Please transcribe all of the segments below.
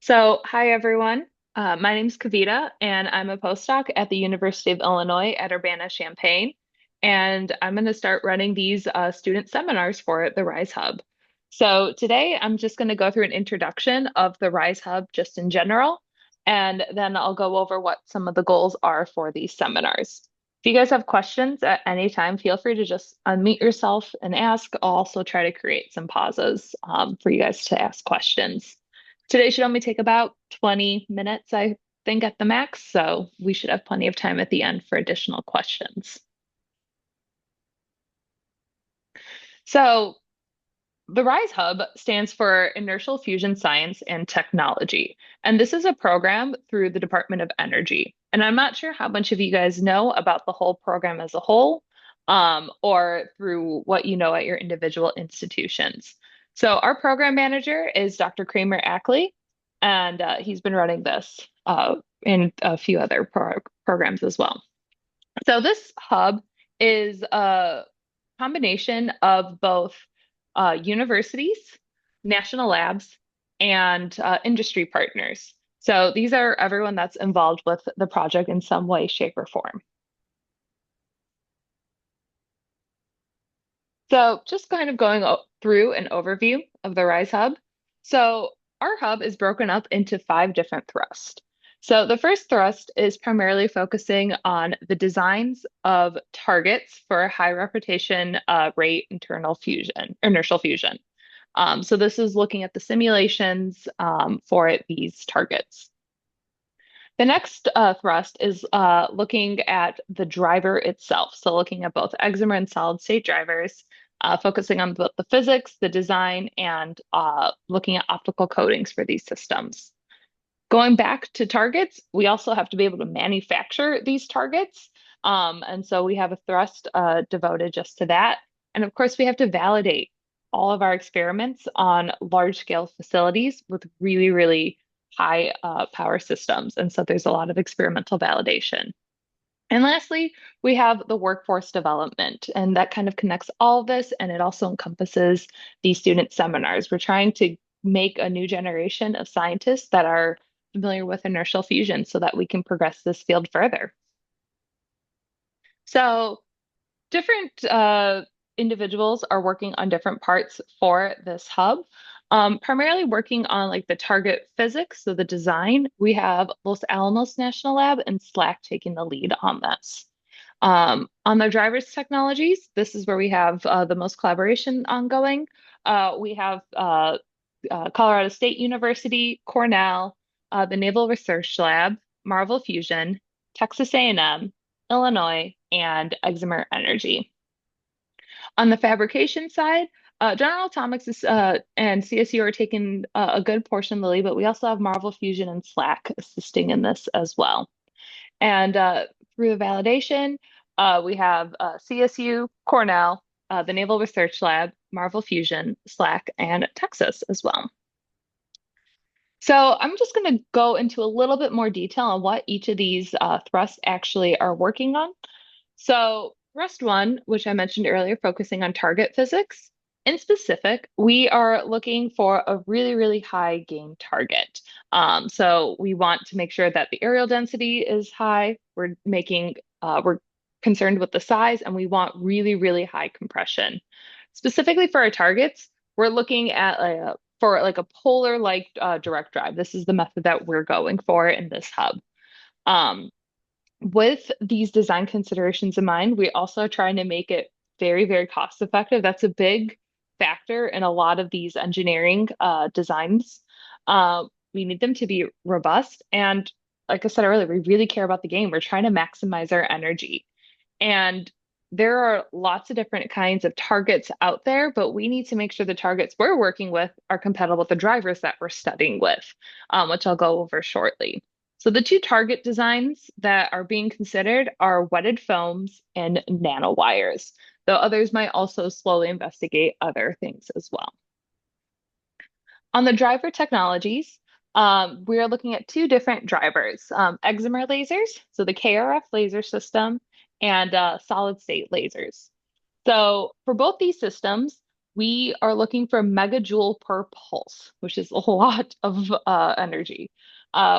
Hi everyone. My name's Kavita, and I'm a postdoc at the University of Illinois at Urbana-Champaign. And I'm going to start running these student seminars for the Rise Hub. So today I'm just going to go through an introduction of the Rise Hub just in general, and then I'll go over what some of the goals are for these seminars. If you guys have questions at any time, feel free to just unmute yourself and ask. I'll also try to create some pauses for you guys to ask questions. Today should only take about 20 minutes, I think, at the max, so we should have plenty of time at the end for additional questions. So, the RISE Hub stands for Inertial Fusion Science and Technology, and this is a program through the Department of Energy. And I'm not sure how much of you guys know about the whole program as a whole, or through what you know at your individual institutions. So, our program manager is Dr. Kramer Ackley, and he's been running this in a few other programs as well. So, this hub is a combination of both universities, national labs, and industry partners. So these are everyone that's involved with the project in some way, shape, or form. So just kind of going through an overview of the RISE Hub. So our hub is broken up into five different thrusts. So the first thrust is primarily focusing on the designs of targets for high repetition rate inertial fusion. So this is looking at the simulations for these targets. The next thrust is looking at the driver itself. So looking at both excimer and solid state drivers, focusing on both the physics, the design, and looking at optical coatings for these systems. Going back to targets, we also have to be able to manufacture these targets. And so we have a thrust devoted just to that. And of course, we have to validate all of our experiments on large scale facilities with really, really high power systems. And so there's a lot of experimental validation. And lastly, we have the workforce development, and that kind of connects all of this, and it also encompasses these student seminars. We're trying to make a new generation of scientists that are familiar with inertial fusion so that we can progress this field further. So different individuals are working on different parts for this hub. Primarily working on like the target physics, so the design. We have Los Alamos National Lab and SLAC taking the lead on this. On the driver's technologies, this is where we have the most collaboration ongoing. We have Colorado State University, Cornell, the Naval Research Lab, Marvel Fusion, Texas A&M, Illinois, and Examer Energy. On the fabrication side, General Atomics and CSU are taking a good portion of the lead, but we also have Marvel Fusion and SLAC assisting in this as well. And through the validation, we have CSU, Cornell, the Naval Research Lab, Marvel Fusion, SLAC, and Texas as well. So I'm just going to go into a little bit more detail on what each of these thrusts actually are working on. So thrust one, which I mentioned earlier, focusing on target physics. In specific, we are looking for a really, really high gain target. So we want to make sure that the areal density is high. We're concerned with the size, and we want really, really high compression. Specifically for our targets, we're looking at for like a polar-like direct drive. This is the method that we're going for in this hub. With these design considerations in mind, we also are trying to make it very, very cost effective. That's a big factor in a lot of these engineering designs. We need them to be robust. And like I said earlier, we really care about the game. We're trying to maximize our energy. And there are lots of different kinds of targets out there, but we need to make sure the targets we're working with are compatible with the drivers that we're studying with, which I'll go over shortly. So the two target designs that are being considered are wetted foams and nanowires, though others might also slowly investigate other things as well. On the driver technologies, we are looking at two different drivers, excimer lasers, so the KRF laser system, and solid state lasers. So for both these systems, we are looking for megajoule per pulse, which is a lot of energy.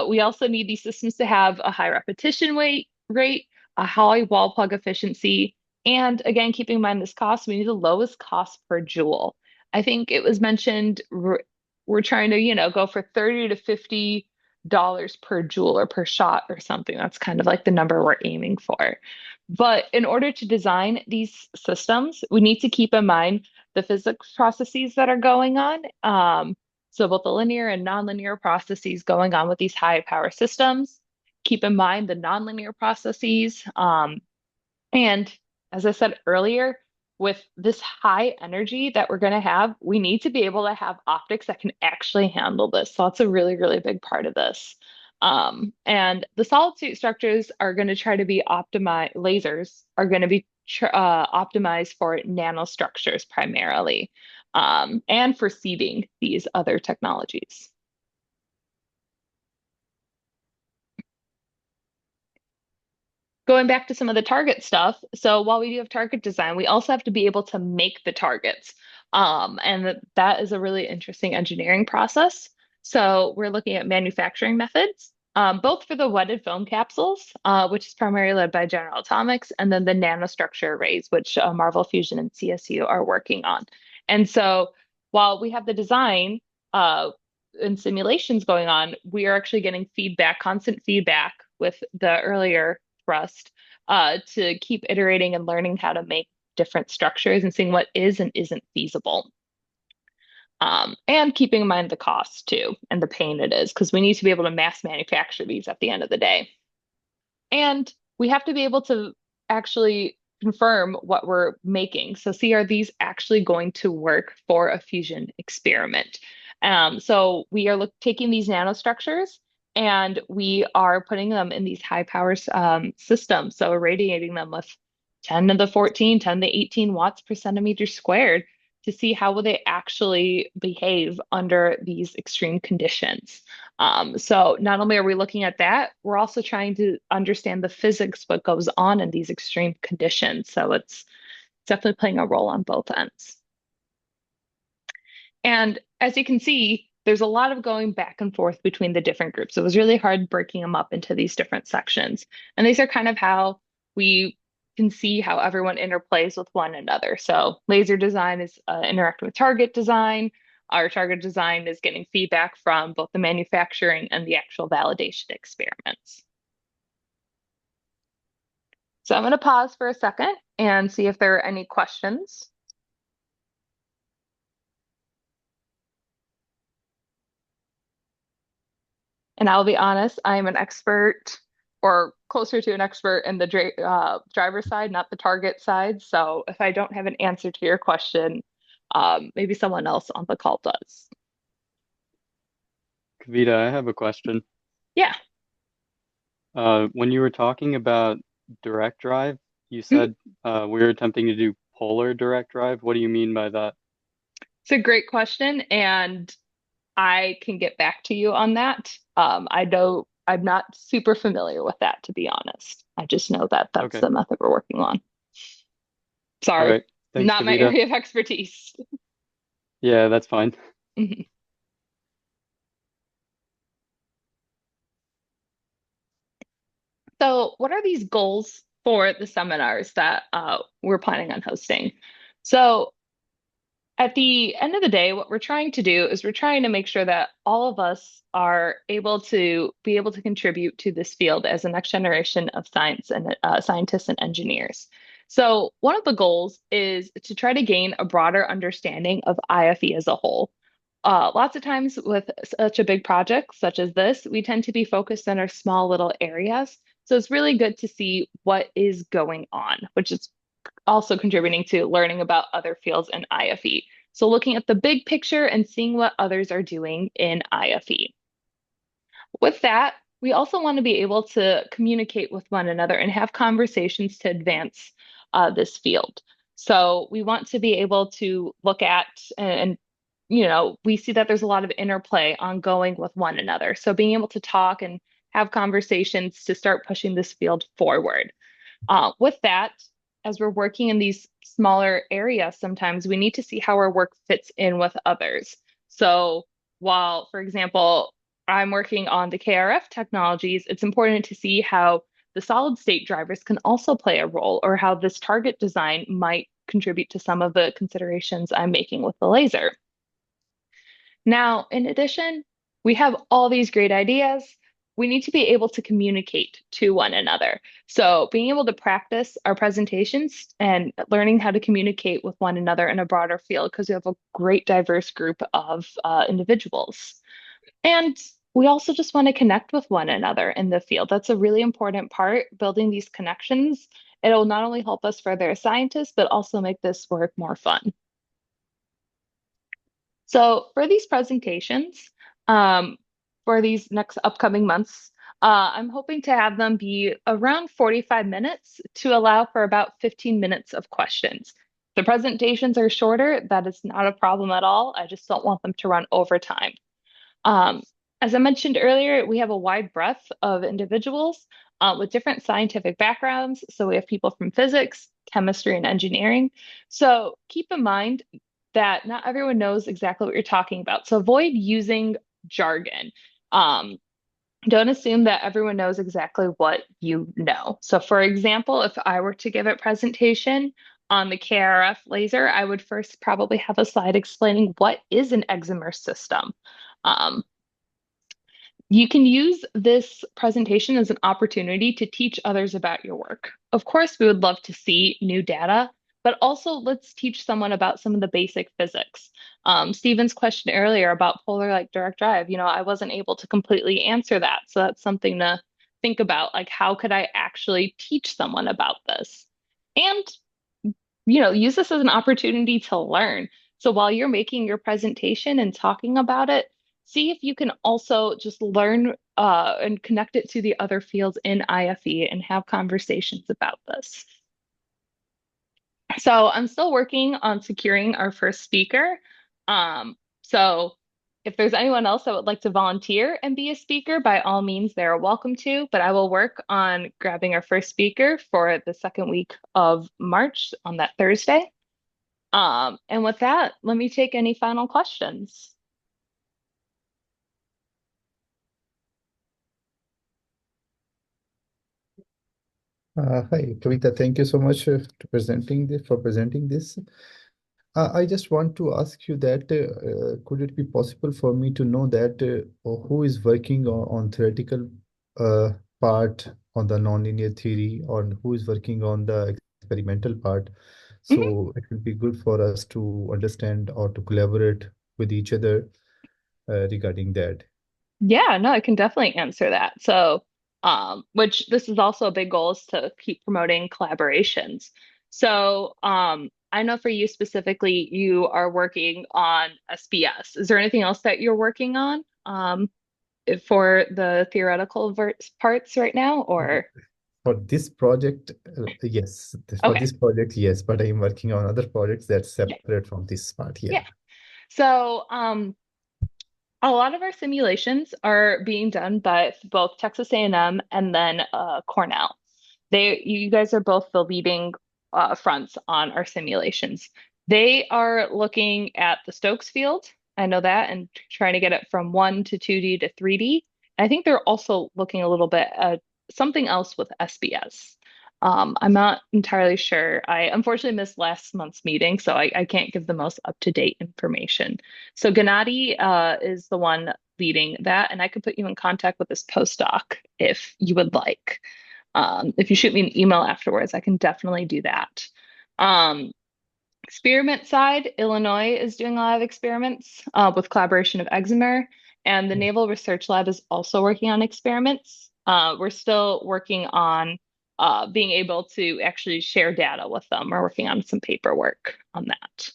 We also need these systems to have a high repetition rate, a high wall plug efficiency, and again, keeping in mind this cost, we need the lowest cost per joule. I think it was mentioned we're trying to, go for 30 to $50 per joule or per shot or something. That's kind of like the number we're aiming for. But in order to design these systems, we need to keep in mind the physics processes that are going on. So both the linear and nonlinear processes going on with these high power systems. Keep in mind the nonlinear processes. And as I said earlier, with this high energy that we're going to have, we need to be able to have optics that can actually handle this. So that's a really, really big part of this. And the solid state structures are going to try to be optimized, lasers are going to be optimized for nanostructures primarily, and for seeding these other technologies. Going back to some of the target stuff, so while we do have target design, we also have to be able to make the targets. And that is a really interesting engineering process. So we're looking at manufacturing methods, both for the wetted foam capsules, which is primarily led by General Atomics, and then the nanostructure arrays, which Marvel Fusion and CSU are working on. And so while we have the design and simulations going on, we are actually getting feedback, constant feedback with the earlier thrust to keep iterating and learning how to make different structures and seeing what is and isn't feasible. And keeping in mind the cost too and the pain it is, because we need to be able to mass manufacture these at the end of the day. And we have to be able to actually confirm what we're making. So see, are these actually going to work for a fusion experiment? So we are taking these nanostructures and we are putting them in these high power systems. So irradiating them with 10 to the 14, 10 to 18 watts per centimeter squared to see how will they actually behave under these extreme conditions. So not only are we looking at that, we're also trying to understand the physics, what goes on in these extreme conditions. So it's definitely playing a role on both ends. And as you can see, there's a lot of going back and forth between the different groups. It was really hard breaking them up into these different sections. And these are kind of how we can see how everyone interplays with one another. So laser design is interacting with target design. Our target design is getting feedback from both the manufacturing and the actual validation experiments. So I'm going to pause for a second and see if there are any questions. And I'll be honest, I'm an expert or closer to an expert in the driver side, not the target side. So if I don't have an answer to your question, maybe someone else on the call does. Kavita, I have a question. Yeah. When you were talking about direct drive, you Mhm. said we were attempting to do polar direct drive. What do you mean by that? It's a great question, and I can get back to you on that. I know I'm not super familiar with that, to be honest. I just know that that's Okay. the method we're working on. All Sorry, right. Thanks, not my Kavita. area of expertise. Yeah, that's fine. Mhm. So, what are these goals for the seminars that we're planning on hosting? So, at the end of the day, what we're trying to do is we're trying to make sure that all of us are able to be able to contribute to this field as a next generation of science and scientists and engineers. So, one of the goals is to try to gain a broader understanding of IFE as a whole. Lots of times with such a big project such as this, we tend to be focused on our small little areas. So it's really good to see what is going on, which is also contributing to learning about other fields in IFE. So looking at the big picture and seeing what others are doing in IFE. With that, we also want to be able to communicate with one another and have conversations to advance this field. So we want to be able to look at and we see that there's a lot of interplay ongoing with one another. So being able to talk and have conversations to start pushing this field forward. With that, as we're working in these smaller areas, sometimes we need to see how our work fits in with others. So while, for example, I'm working on the KRF technologies, it's important to see how the solid state drivers can also play a role, or how this target design might contribute to some of the considerations I'm making with the laser. Now, in addition, we have all these great ideas. We need to be able to communicate to one another. So, being able to practice our presentations and learning how to communicate with one another in a broader field, because we have a great diverse group of individuals. And we also just want to connect with one another in the field. That's a really important part, building these connections. It'll not only help us further as scientists, but also make this work more fun. So for these presentations, um, for these next upcoming months, I'm hoping to have them be around 45 minutes to allow for about 15 minutes of questions. The presentations are shorter, that is not a problem at all. I just don't want them to run over time. Um, as I mentioned earlier, we have a wide breadth of individuals with different scientific backgrounds. So we have people from physics, chemistry, and engineering. So keep in mind that not everyone knows exactly what you're talking about. So avoid using jargon. Um, don't assume that everyone knows exactly what you know. So, for example, if I were to give a presentation on the KRF laser, I would first probably have a slide explaining what is an excimer system. Um, you can use this presentation as an opportunity to teach others about your work. Of course, we would love to see new data, but also let's teach someone about some of the basic physics. Stephen's question earlier about polar like direct drive, I wasn't able to completely answer that. So that's something to think about, like how could I actually teach someone about this? And use this as an opportunity to learn. So while you're making your presentation and talking about it, see if you can also just learn and connect it to the other fields in IFE and have conversations about this. So I'm still working on securing our first speaker. So if there's anyone else that would like to volunteer and be a speaker, by all means, they're welcome to. But I will work on grabbing our first speaker for the second week of March on that Thursday. And with that, let me take any final questions. Hi, Kavita. Thank you so much for presenting this. I just want to ask you that could it be possible for me to know that who is working on theoretical uh, part on the nonlinear theory, or who is working on the experimental part? Mhm. So it would be good for us to understand or to collaborate with each other regarding that. Yeah, no, I can definitely answer that. So, which this is also a big goal is to keep promoting collaborations. So, I know for you specifically, you are working on SBS. Is there anything else that you're working on, for the theoretical parts right now, or? For this project, yes. For Okay. this project, yes. But I'm working on other projects that's Yeah. separate from this part. Yeah. Yeah. So, a lot of our simulations are being done by both Texas A&M and then Cornell. You guys are both the leading fronts on our simulations. They are looking at the Stokes field. I know that, and trying to get it from 1 to 2D to 3D. I think they're also looking a little bit at something else with SBS. I'm not entirely sure. I unfortunately missed last month's meeting, so I can't give the most up-to-date information. So Gennady is the one leading that, and I could put you in contact with this postdoc if you would like. If you shoot me an email afterwards, I can definitely do that. Um, Experiment side, Illinois is doing a lot of experiments with collaboration of Examer, and the Naval Research Lab is also working on experiments. We're still working on being able to actually share data with them. We're working on some paperwork on that.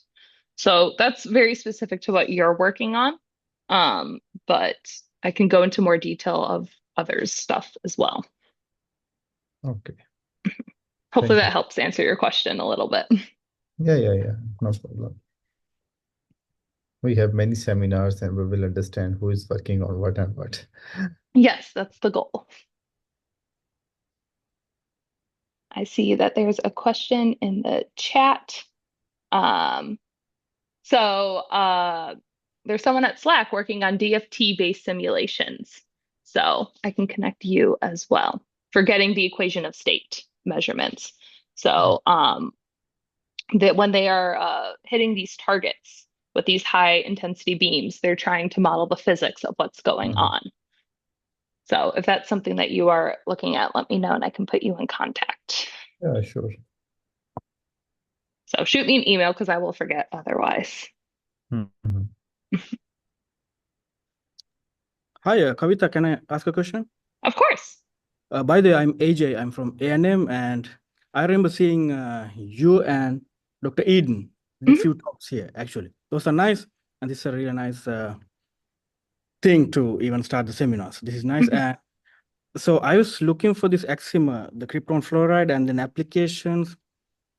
So that's very specific to what you're working on. But I can go into more detail of others' stuff as well. Okay. Hopefully Thank you. that helps answer your question a little bit. Yeah, yeah, yeah. No problem. We have many seminars and we will understand who is working on what and what. Yes, that's the goal. I see that there's a question in the chat. Um, so there's someone at Slack working on DFT-based simulations. So I can connect you as well for getting the equation of state measurements. So that when they are hitting these targets with these high intensity beams, they're trying to model the physics of what's going Mhm. on. So if that's something that you are looking at, let me know and I can put you in contact. Yeah, sure. So shoot me an email because I will forget otherwise. Mhm. Hi, Kavita, can I ask a question? Of course. By the way, I'm AJ. I'm from A&M, and I remember seeing you and Dr. Eden did Mhm, few talks here, actually. Those are nice, and this is a really nice thing to even start the seminars. This is nice. mhm, So I was looking for this eczema, the krypton fluoride, and then applications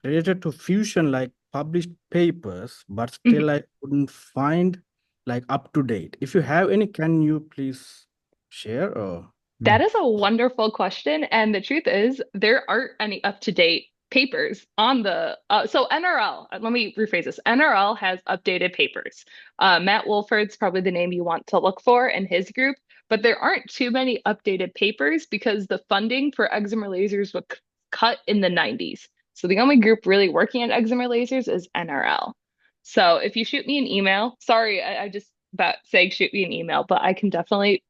related to fusion, like published papers, but mhm. still I couldn't find like up to date. If you have any, can you please share or? That is a wonderful question. And the truth is, there aren't any up-to-date papers on the. So NRL, let me rephrase this. NRL has updated papers. Matt Wolford's probably the name you want to look for in his group, but there aren't too many updated papers because the funding for excimer lasers was cut in the 90s. So the only group really working on excimer lasers is NRL. So if you shoot me an email, sorry, I just about saying shoot me an email, but I can definitely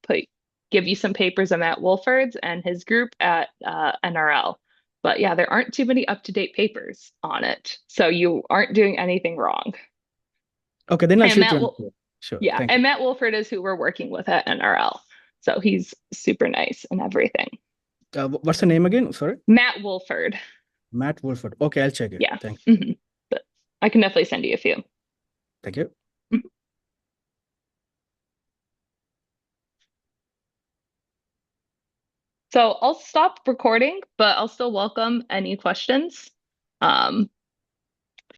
give you some papers on Matt Wolford's and his group at NRL. But yeah, there aren't too many up-to-date papers on it. So you aren't doing anything wrong. Okay, then I'll And shoot Matt you. Wolf, Sure, yeah, thank you. and Matt Wolford is who we're working with at NRL. So he's super nice and everything. What's the name again? Sorry, Matt Wolford. Matt Wolford. Okay, I'll check it. Yeah. Thank But I can definitely send you a few. Thank you. Mhm. So I'll stop recording, but I'll still welcome any questions.